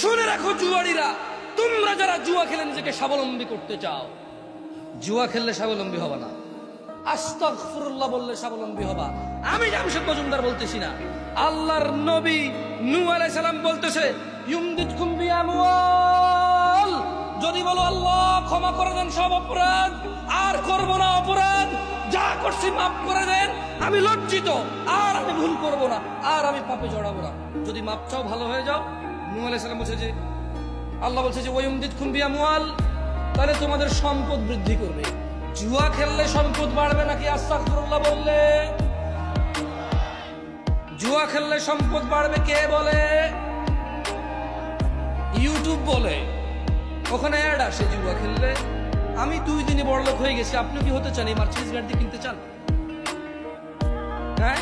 শুনে রাখো জুয়াড়িরা, তোমরা যারা জুয়া খেলে নিজেকে স্বাবলম্বী করতে চাও, জুয়া খেললে স্বাবলম্বী হবা না, আস্তাগফিরুল্লাহ বললে স্বাবলম্বী হবা। আমি জামশেদ মজুমদার বলতেছি না, আল্লাহর নবী নূহ আলাইহিস সালাম বলতেছে, ইউমদিদকুম বিআমওয়াল, যদি বলো আল্লাহ ক্ষমা করে দেন সব অপরাধ, আর করব না অপরাধ, যা করছি মাফ করে দেন, আমি লজ্জিত, আর আমি ভুল করব না, আর আমি পাপে জড়াবো না। যদি মাপ চাও ভালো হয়ে যাও। নূহ আলাইহিস সালাম বলছে যে, আল্লাহ বলছে যে ওয়ায়ুমদিদকুম বিআমওয়াল, তাহলে তোমাদের সম্পদ বৃদ্ধি করবে। জুয়া খেললে সম্পদ বাড়বে নাকি আস্তাগফিরুল্লাহ বললে? জুয়া খেললে সম্পদ বাড়বে কে বলে? ইউটিউব বলে, ওখানে অ্যাড আসে জুয়া খেললে। আমি 2 দিনে বড়লোক হয়ে গেছি, আপনি কি হতে চান? এই মার্সিডিজ গাড়ি কিনতে চান? হ্যাঁ,